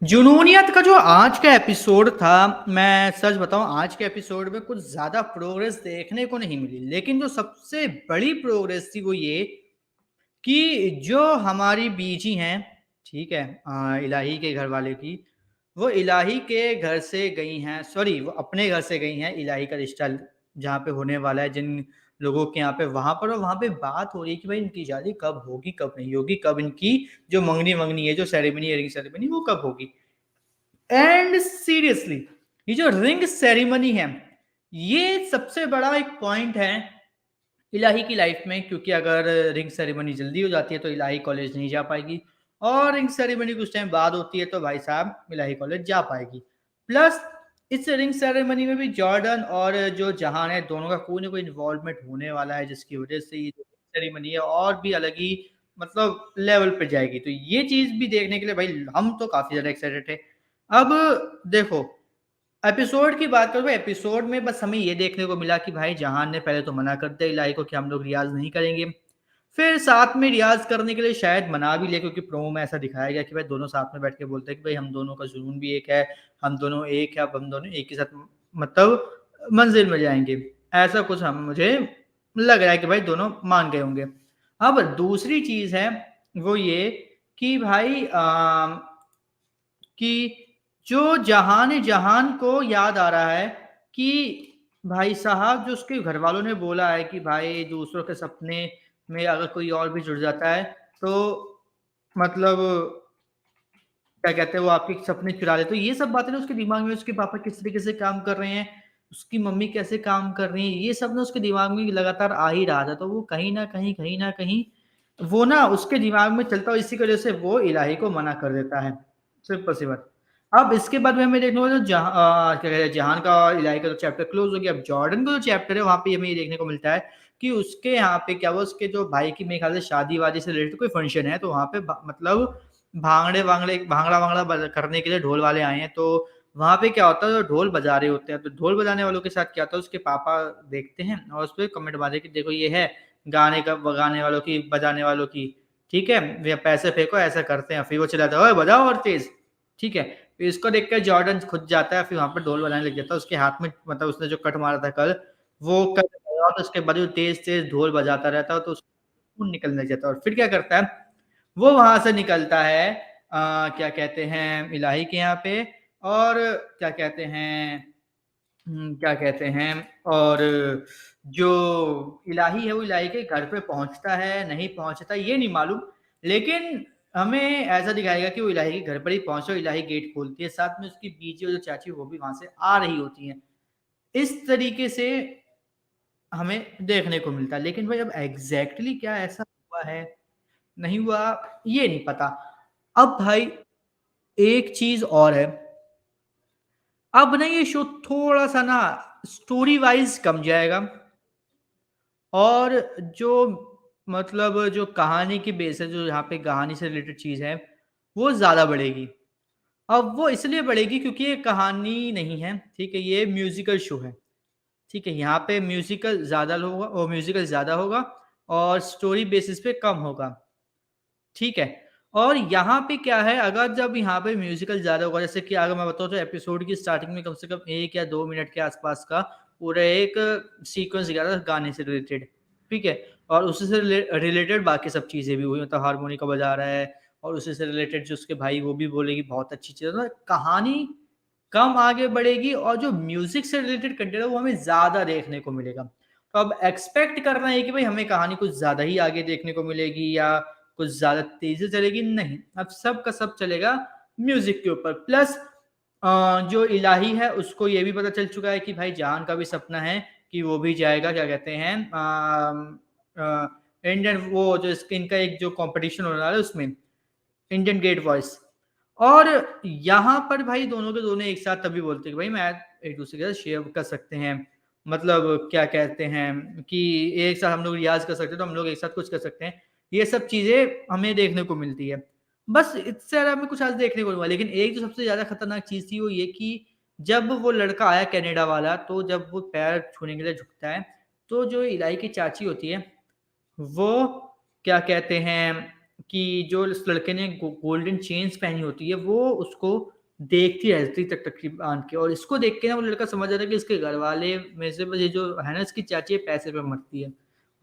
जुनूनियत का जो आज का एपिसोड था, मैं सच बताऊँ आज के एपिसोड में कुछ ज़्यादा प्रोग्रेस देखने को नहीं मिली। लेकिन जो सबसे बड़ी प्रोग्रेस थी वो ये कि जो हमारी बीजी हैं, ठीक है? इलाही के घरवाले की, वो इलाही के घर से गई हैं सॉरी वो अपने घर से गई हैं इलाही का रिश्ता जहाँ पे होने वाला है जिन लोगों के यहाँ पे वहाँ पर और वहाँ पे बात हो रही है कि भाई इनकी शादी कब होगी, कब नहीं होगी, कब इनकी जो मंगनी-वंगनी है, जो सेरेमनी है, रिंग सेरेमनी वो कब होगी? एंड सीरियसली ये जो रिंग सेरेमनी है, ये सबसे बड़ा एक पॉइंट है इलाही की लाइफ में क्योंकि अगर रिंग सेरेमनी जल्दी हो जाती है तो इलाही कॉलेज नहीं जा पाएगी और रिंग सेरेमनी कुछ टाइम बाद होती है तो भाई साहब इलाही कॉलेज जा पाएगी। प्लस इस रिंग सेरेमनी में भी जॉर्डन और जो जहान है दोनों का कोई ना कोई इन्वॉल्वमेंट होने वाला है जिसकी वजह से ये जो रिंग सेरेमनी है और भी अलग ही मतलब लेवल पे जाएगी। तो ये चीज़ भी देखने के लिए भाई हम तो काफ़ी ज़्यादा एक्साइटेड थे। अब देखो एपिसोड की बात करूँ तो एपिसोड में बस हमें ये देखने को मिला कि भाई जहान ने पहले तो मना कर दिया इलाही को कि हम लोग रियाज़ नहीं करेंगे। फिर साथ में रियाज़ करने के लिए शायद मना भी लिया क्योंकि प्रोमो में ऐसा दिखाया गया कि भाई दोनों साथ में बैठ के बोलते हैं कि भाई हम दोनों का जुनून भी एक है, हम दोनों एक है, अब हम दोनों एक ही साथ मतलब मंज़िल में जाएँगे। ऐसा कुछ हम मुझे लग रहा है कि भाई दोनों मान गए होंगे। अब दूसरी चीज़ है वो ये कि भाई कि जो जहान जहान को याद आ रहा है कि भाई साहब जो उसके घरवालों ने बोला है कि भाई दूसरों के सपने में अगर कोई और भी जुड़ जाता है तो मतलब क्या कहते हैं वो आपके सपने चुरा ले। तो ये सब बातें ना उसके दिमाग में उसके पापा किस तरीके से काम कर रहे हैं, उसकी मम्मी कैसे काम कर रही हैं, ये सब ना उसके दिमाग में लगातार आ ही रहा था। तो वो कहीं न कहीं वो ना उसके दिमाग में चलता और इसी की वज़ह से वो इलाही को मना कर देता है। सिंपल सी बात। अब इसके बाद में हमें देखने को जो क्या कहते हैं जहान का और इलाही का तो चैप्टर क्लोज़ हो गया। अब जॉर्डन का जो चैप्टर है वहाँ पे हमें ये देखने को मिलता है कि उसके यहाँ पे क्या हुआ उसके जो भाई की मेरे ख़्याल से शादी-वादी से रिलेटेड कोई फंक्शन है तो वहाँ पे ब मतलब भांगड़े-वांगड़े भांगड़ा-वांगड़ा बज करने के लिए ढोल वाले आए हैं, तो वहाँ पे क्या होता है जो ढोल बजा रहे होते हैं, तो ढोल बजाने वालों के साथ क्या होता है उसके पापा देखते हैं और उसपे कमेंट मारते हैं कि देखो ये है गाने का बगाने वालों की, बजाने वालों की, ठीक है? वे पैसे फेंको ऐसा करते हैं, फिर वो चिल्लाता है, "ओए बजाओ और तेज़।" ठीक है? फिर इसको देख के जॉर्डन खुद जाता है, फिर वहाँ पे ढोल बजाने लग जाता है, उसके हाथ में मतलब उसने जो कट मारा था कल, वो कट गया और उसके बाद वो तेज़-तेज़ ढोल बजाता रहता है, तो उसको खून निकलने लग जाता है और फिर क्या करता है वो वहाँ से निकलता है क्या कहते हैं इलाही के यहाँ पे और क्या कहते हैं क्या कहते हैं और जो इलाही है वो इलाही के घर पे पहुँचता है, नहीं पहुँचता ये नहीं मालूम। लेकिन हमें ऐसा दिखाएगा कि वो इलाही के घर पर ही पहुँचा और इलाही गेट खोलती है, साथ में उसकी बीजी और जो चाची वो भी वहाँ से आ रही होती हैं। इस तरीके से हमें देखने को मिलता है। लेकिन भाई अब एग्ज़ैक्टली क्या ऐसा हुआ है, नहीं हुआ, ये नहीं पता। अब भाई एक चीज़ और है, अब ना ये शो थोड़ा-सा ना स्टोरी वाइज़ कम जाएगा और जो मतलब जो कहानी की बेस है, जो यहाँ पे कहानी से रिलेटेड चीज़ है, वो ज़्यादा बढ़ेगी। अब वो इसलिए बढ़ेगी क्योंकि ये कहानी नहीं है, ठीक है? ये म्यूज़िकल शो है, ठीक है? यहाँ पे म्यूज़िकल ज़्यादा होगा और स्टोरी बेसिस पे कम होगा। ठीक है। और यहाँ पे क्या है अगर जब यहाँ पे म्यूज़िकल ज़्यादा होगा जैसे कि अगर मैं बताऊँ तो एपिसोड की स्टार्टिंग में कम से कम 1 या 2 मिनट के आसपास का पूरा एक सीक्वेंस दिखा था गाने से रिलेटेड, ठीक है? और उसी से रिलेटेड बाकी सब चीज़ें भी हुई मतलब हारमोनिका बजा रहा है और उसी से रिलेटेड जो उसके भाई वो भी बोलेगी बहुत अच्छी चीज़ है। तो कहानी कम आगे बढ़ेगी और जो म्यूज़िक से रिलेटेड कंटेंट है वो हमें ज़्यादा देखने को मिलेगा। तो अब एक्सपेक्ट करना है कि भाई हमें कहानी कुछ ज़्यादा ही आगे देखने को मिलेगी या कुछ ज़्यादा तेज़ी से चलेगी, नहीं। अब सब का सब चलेगा म्यूज़िक के ऊपर। प्लस जो इलाही है उसको ये भी पता चल चुका है कि भाई जान का भी सपना है कि वो भी जाएगा क्या कहते हैं इंडियन वो जो इसके इनका एक जो कॉम्पिटिशन होने वाला है उसमें, इंडियन गेट वॉइस। और यहाँ पर भाई दोनों के दोनों एक साथ तभी बोलते हैं कि भाई मैं एक-दूसरे के साथ शेयर कर सकते हैं। मतलब क्या कहते हैं कि एक साथ हम लोग रियाज़ कर सकते हैं, तो हम लोग एक साथ कुछ कर सकते हैं। ये सब चीज़ें हमें देखने को मिलती है। बस इससे ज़्यादा हमें कुछ आज देखने को नहीं मिला। लेकिन एक जो सबसे ज़्यादा खतरनाक चीज़ थी वो ये कि जब वो लड़का आया कनाडा वाला, तो जब वो पैर छूने के लिए झुकता है, तो जो इलाही की चाची होती है वो क्या कहते हैं कि जो इस लड़के ने गोल्डन चेन्स पहनी होती है, वो उसको देखती रहती तक बाँध के, और इसको देख के ना वो लड़का समझ जाता है कि इसके घरवाले में से ये जो है ना इसकी चाची, ये पैसे पे मरती है।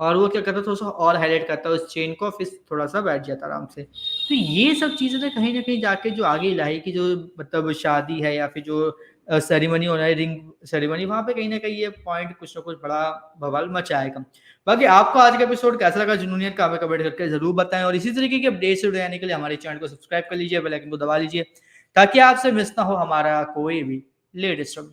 और वो क्या करता है, थोड़ा-सा और हाइलाइट करता है उस चेन को, फिर थोड़ा-सा बैठ जाता है आराम से। तो ये सब चीज़ें ना कहीं न कहीं जाके जो आगे इलाही की जो मतलब शादी है, या फिर जो सेरेमनी हो रहा है, रिंग सेरेमनी, वहाँ पे कहीं न कहीं ये पॉइंट कुछ न कुछ बड़ा बवाल मचाएगा। बाकी आपको आज का एपिसोड कैसा लगा जुनूनियत का, हमें कमेंट करके ज़रूर बताएँ, और इसी तरीके के अपडेट से जुड़े रहने के लिए हमारे चैनल को सब्सक्राइब कर लीजिए, बेल आइकन को दबा लीजिए, ताकि आपसे मिस ना हो हमारा कोई भी लेटेस्ट अपडेट।